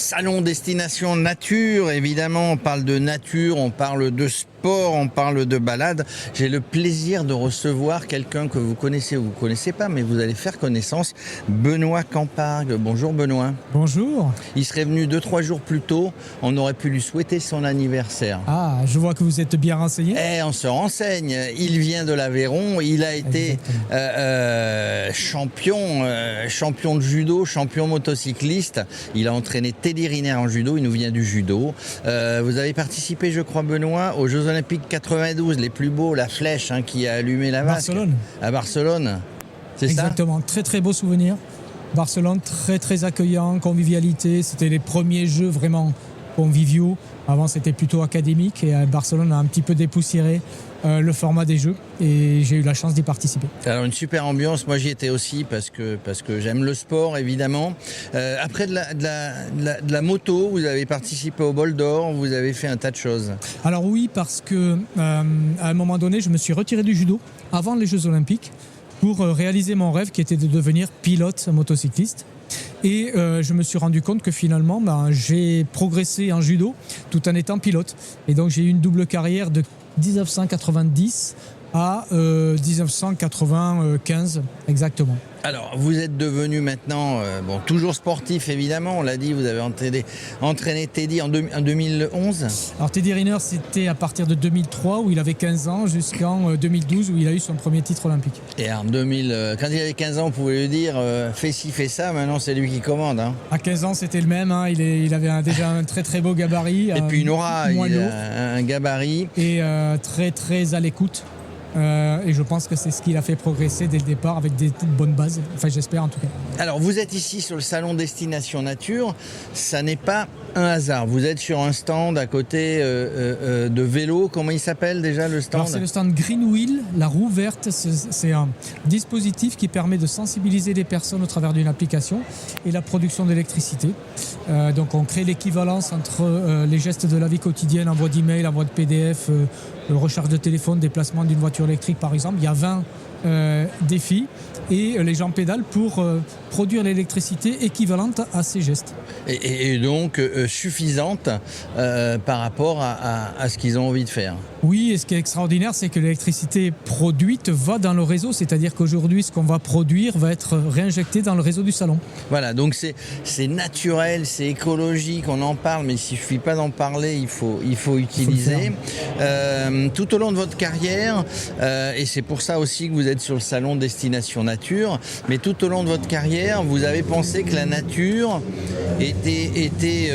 Salon Destination Nature, évidemment, on parle de nature, on parle de sport, on parle de balade. J'ai le plaisir de recevoir quelqu'un que vous connaissez ou vous ne connaissez pas, mais vous allez faire connaissance, Benoît Campargue. Bonjour Benoît. Bonjour. Il serait venu 2-3 jours plus tôt, on aurait pu lui souhaiter son anniversaire. Ah, je vois que vous êtes bien renseigné. On se renseigne. Il vient de l'Aveyron, il a été champion de judo, champion motocycliste. Il a entraîné Teddy Riner en judo, il nous vient du judo. Vous avez participé, je crois, Benoît, aux Jeux Olympiques 92, les plus beaux, la flèche qui a allumé la vasque. Barcelone. À Barcelone, c'est ça ? Exactement, très très beau souvenir. Barcelone, très très accueillant, convivialité. C'était les premiers jeux vraiment conviviaux. Avant, c'était plutôt académique et à Barcelone, on a un petit peu dépoussiéré le format des jeux et j'ai eu la chance d'y participer. Alors une super ambiance, moi j'y étais aussi parce que j'aime le sport évidemment. Après de la moto, vous avez participé au Bol d'Or, vous avez fait un tas de choses. Alors oui, parce que à un moment donné, je me suis retiré du judo avant les Jeux Olympiques pour réaliser mon rêve qui était de devenir pilote motocycliste. Et je me suis rendu compte que finalement, j'ai progressé en judo tout en étant pilote. Et donc j'ai eu une double carrière de 1990 à 1995 exactement. Alors, vous êtes devenu maintenant, toujours sportif évidemment, on l'a dit, vous avez entraîné Teddy en 2011. Alors Teddy Riner, c'était à partir de 2003 où il avait 15 ans jusqu'en 2012 où il a eu son premier titre olympique. Et en 2000, quand il avait 15 ans, vous pouvez lui dire fais ci, fais ça, maintenant c'est lui qui commande. Hein. À 15 ans, c'était le même, il avait déjà un très très beau gabarit. Et puis une aura, il a un gabarit. Et très très à l'écoute. Et je pense que c'est ce qui l'a fait progresser dès le départ avec des bonnes bases, enfin j'espère en tout cas. Alors vous êtes ici sur le salon Destination Nature, ça n'est pas un hasard, vous êtes sur un stand à côté de vélo, comment il s'appelle déjà le stand ? Alors c'est le stand Green Wheel, la roue verte, c'est un dispositif qui permet de sensibiliser les personnes au travers d'une application et la production d'électricité. Donc on crée l'équivalence entre les gestes de la vie quotidienne, envoi d'email, envoi de PDF, recharge de téléphone, déplacement d'une voiture électrique par exemple. Il y a 20 défis et les gens pédalent pour produire l'électricité équivalente à ces gestes. Et donc suffisante par rapport à ce qu'ils ont envie de faire. Oui, et ce qui est extraordinaire, c'est que l'électricité produite va dans le réseau, c'est-à-dire qu'aujourd'hui, ce qu'on va produire va être réinjecté dans le réseau du salon. Voilà, donc c'est naturel, c'est écologique, on en parle, mais il ne suffit pas d'en parler, il faut utiliser. Tout au long de votre carrière, et c'est pour ça aussi que vous êtes sur le salon Destination Nature, mais tout au long de votre carrière, vous avez pensé que la nature était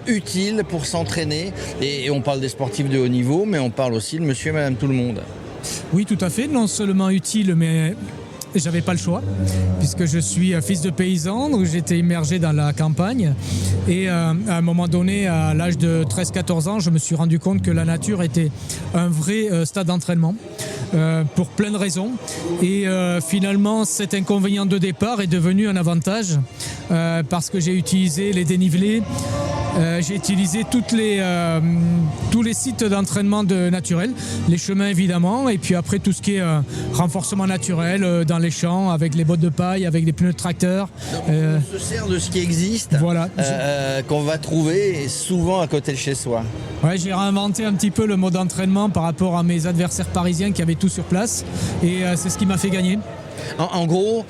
utile pour s'entraîner, et on parle des sportifs de haut niveau, mais on parle aussi de monsieur et madame tout le monde. Oui, tout à fait, non seulement utile, mais j'avais pas le choix, puisque je suis fils de paysan, donc j'étais immergé dans la campagne. Et à un moment donné, à l'âge de 13-14 ans, je me suis rendu compte que la nature était un vrai stade d'entraînement, pour plein de raisons. Et finalement, cet inconvénient de départ est devenu un avantage, parce que j'ai utilisé les dénivelés, j'ai utilisé tous les sites d'entraînement naturels, les chemins évidemment, et puis après tout ce qui est renforcement naturel dans les champs, avec les bottes de paille, avec les pneus de tracteur. On se sert de ce qui existe, voilà. Qu'on va trouver souvent à côté de chez soi. Ouais, j'ai réinventé un petit peu le mode d'entraînement par rapport à mes adversaires parisiens qui avaient tout sur place, et c'est ce qui m'a fait gagner. En gros,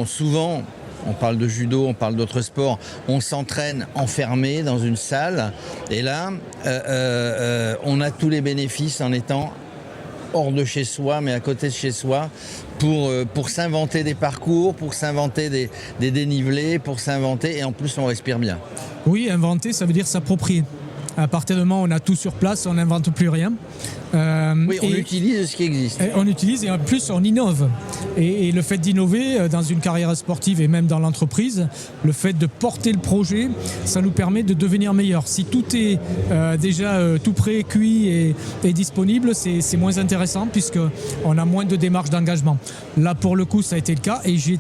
souvent, on parle de judo, on parle d'autres sports, on s'entraîne enfermé dans une salle, et là, on a tous les bénéfices en étant hors de chez soi, mais à côté de chez soi, pour s'inventer des parcours, pour s'inventer des dénivelés, pour s'inventer, et en plus on respire bien. Oui, inventer, ça veut dire s'approprier. À partir du moment où on a tout sur place, on n'invente plus rien. Oui, on utilise ce qui existe. On utilise et en plus on innove. Et le fait d'innover dans une carrière sportive et même dans l'entreprise, le fait de porter le projet, ça nous permet de devenir meilleur. Si tout est déjà tout prêt, cuit et disponible, c'est moins intéressant puisqu'on a moins de démarches d'engagement. Là, pour le coup, ça a été le cas et j'ai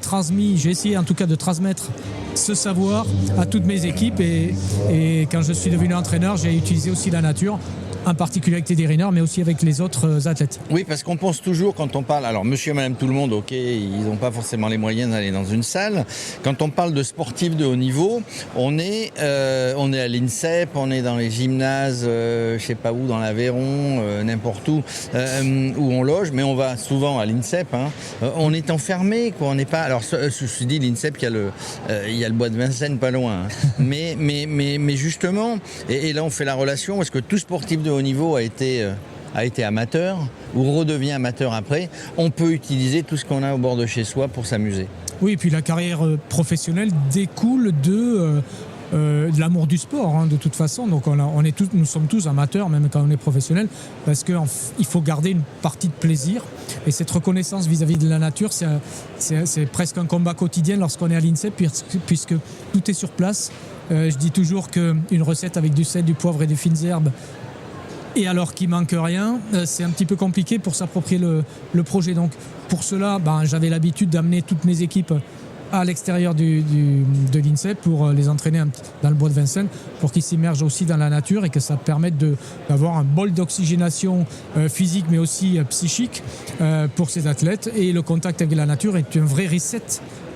essayé en tout cas de transmettre ce savoir à toutes mes équipes et quand je suis devenu entraîneur, j'ai utilisé aussi la nature en particulier avec Teddy Riner, mais aussi avec les autres athlètes. Oui, parce qu'on pense toujours quand on parle, alors monsieur et madame tout le monde, ok, ils n'ont pas forcément les moyens d'aller dans une salle. Quand on parle de sportifs de haut niveau, on est à l'INSEP, on est dans les gymnases, je sais pas où, dans l'Aveyron, n'importe où on loge, mais on va souvent à l'INSEP. On est enfermé, quoi. On n'est pas. Alors, ceci dit, l'INSEP, il y a le bois de Vincennes pas loin. Mais justement, et là on fait la relation, parce que tout sportif de haut niveau a été amateur ou redevient amateur après, on peut utiliser tout ce qu'on a au bord de chez soi pour s'amuser. Oui, et puis la carrière professionnelle découle de l'amour du sport, de toute façon. Donc nous sommes tous amateurs, même quand on est professionnel, parce qu'il faut garder une partie de plaisir. Et cette reconnaissance vis-à-vis de la nature, c'est presque un combat quotidien lorsqu'on est à l'INSEP, puisque tout est sur place. Je dis toujours qu'une recette avec du sel, du poivre et des fines herbes, et alors qu'il manque rien, c'est un petit peu compliqué pour s'approprier le projet. Donc pour cela, j'avais l'habitude d'amener toutes mes équipes à l'extérieur de l'INSEP pour les entraîner dans le bois de Vincennes, pour qu'ils s'immergent aussi dans la nature et que ça permette d'avoir un bol d'oxygénation physique mais aussi psychique pour ces athlètes. Et le contact avec la nature est un vrai reset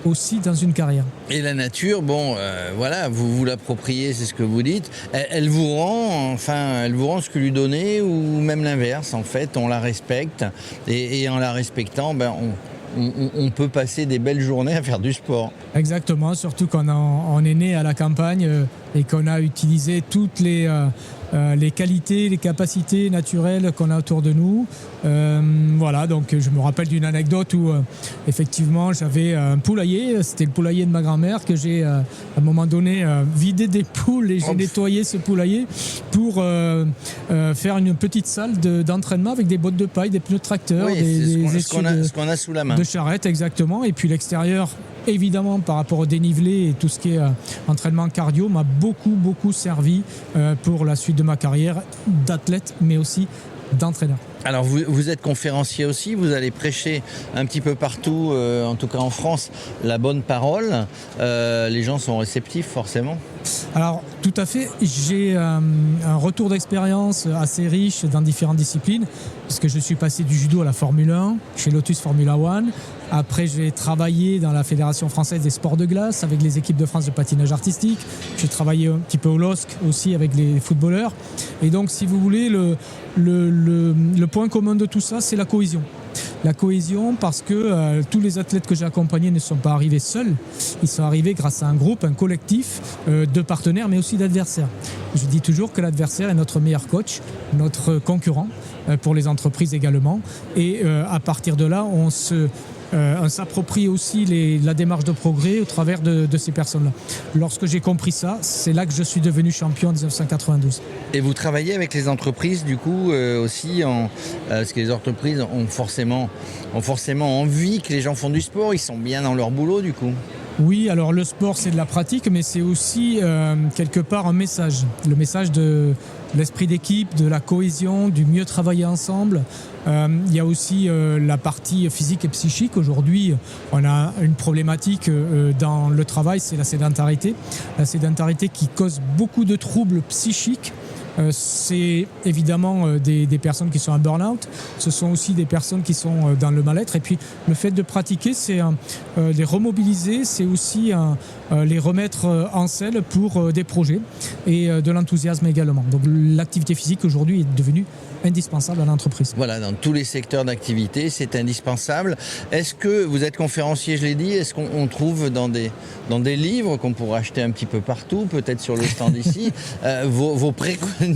aussi dans une carrière. Et la nature, vous l'appropriez, c'est ce que vous dites. Elle vous rend ce que lui donnez, ou même l'inverse. En fait, on la respecte et en la respectant, on peut passer des belles journées à faire du sport. Exactement, surtout quand on est né à la campagne et qu'on a utilisé toutes les qualités, les capacités naturelles qu'on a autour de nous. Donc je me rappelle d'une anecdote où effectivement j'avais un poulailler, c'était le poulailler de ma grand-mère que j'ai à un moment donné vidé des poules, et j'ai nettoyé ce poulailler pour faire une petite salle d'entraînement avec des bottes de paille, des pneus de tracteur, ce qu'on a sous la main. De charrette, exactement. Et puis l'extérieur, évidemment, par rapport au dénivelé et tout ce qui est entraînement cardio, m'a beaucoup servi pour la suite de ma carrière d'athlète, mais aussi d'entraîneur. Alors vous êtes conférencier aussi, vous allez prêcher un petit peu partout, en tout cas en France, la bonne parole. Les gens sont réceptifs forcément. Alors tout à fait, j'ai un retour d'expérience assez riche dans différentes disciplines, puisque je suis passé du judo à la Formule 1, chez Lotus Formula One. Après, j'ai travaillé dans la Fédération française des sports de glace avec les équipes de France de patinage artistique. J'ai travaillé un petit peu au LOSC aussi avec les footballeurs. Et donc, si vous voulez, le point commun de tout ça, c'est la cohésion. La cohésion, parce que tous les athlètes que j'ai accompagnés ne sont pas arrivés seuls. Ils sont arrivés grâce à un groupe, un collectif de partenaires, mais aussi d'adversaires. Je dis toujours que l'adversaire est notre meilleur coach, notre concurrent pour les entreprises également. Et à partir de là, on s'approprie aussi la démarche de progrès au travers de ces personnes-là. Lorsque j'ai compris ça, c'est là que je suis devenu champion en 1992. Et vous travaillez avec les entreprises du coup aussi, parce que les entreprises ont forcément envie que les gens font du sport, ils sont bien dans leur boulot du coup. Oui, alors le sport c'est de la pratique, mais c'est aussi quelque part un message. Le message de l'esprit d'équipe, de la cohésion, du mieux travailler ensemble. Il y a aussi la partie physique et psychique. Aujourd'hui, on a une problématique dans le travail, c'est la sédentarité. La sédentarité qui cause beaucoup de troubles psychiques. C'est évidemment des personnes qui sont en burn-out, ce sont aussi des personnes qui sont dans le mal-être, et puis le fait de pratiquer, c'est les remobiliser, c'est aussi les remettre en selle pour des projets et de l'enthousiasme également. Donc l'activité physique aujourd'hui est devenue indispensable à l'entreprise. Voilà, dans tous les secteurs d'activité, c'est indispensable. Est-ce que vous êtes conférencier, je l'ai dit, est-ce qu'on trouve dans des livres qu'on pourrait acheter un petit peu partout, peut-être sur le stand ici, vos préconisations?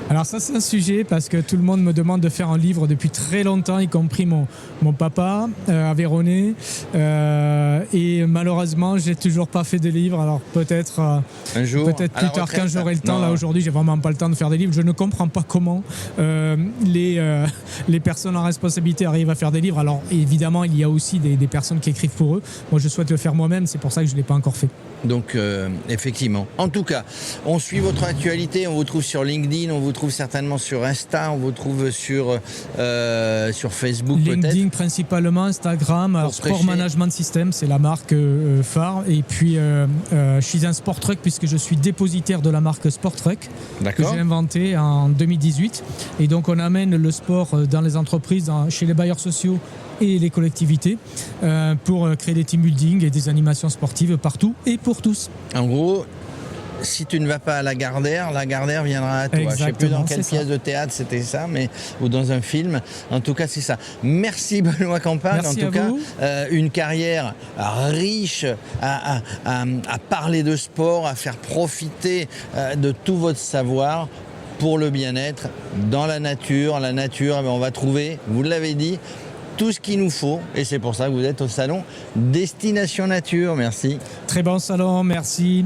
Alors ça c'est un sujet parce que tout le monde me demande de faire un livre depuis très longtemps, y compris mon papa aveyronais, et malheureusement j'ai toujours pas fait de livre. Alors peut-être un jour, peut-être plus tard quand j'aurai le temps. Là aujourd'hui j'ai vraiment pas le temps de faire des livres. Je ne comprends pas comment les personnes en responsabilité arrivent à faire des livres. Alors évidemment il y a aussi des personnes qui écrivent pour eux. Moi je souhaite le faire moi-même, c'est pour ça que je l'ai pas encore fait. Donc effectivement. En tout cas, on suit votre actualité, on vous trouve sur LinkedIn, on vous trouve certainement sur Insta, on vous trouve sur Facebook peut-être. LinkedIn principalement, Instagram, alors Sport prêcher. Management System, c'est la marque phare. Et puis je suis un Sport Truck puisque je suis dépositaire de la marque Sport Truck que D'accord. j'ai inventée en 2018. Et donc on amène le sport dans les entreprises, chez les bailleurs sociaux et les collectivités pour créer des team building et des animations sportives partout et pour tous. En gros, si tu ne vas pas à la Gardère viendra à toi. Je ne sais plus Exactement, dans quelle c'est ça. pièce de théâtre c'était ça, ou dans un film. En tout cas, c'est ça. Merci Benoît Campagne. Merci en tout à cas, vous. une carrière riche à parler de sport, à faire profiter de tout votre savoir pour le bien-être dans la nature. La nature, on va trouver, vous l'avez dit, tout ce qu'il nous faut. Et c'est pour ça que vous êtes au salon Destination Nature. Merci. Très bon salon, merci.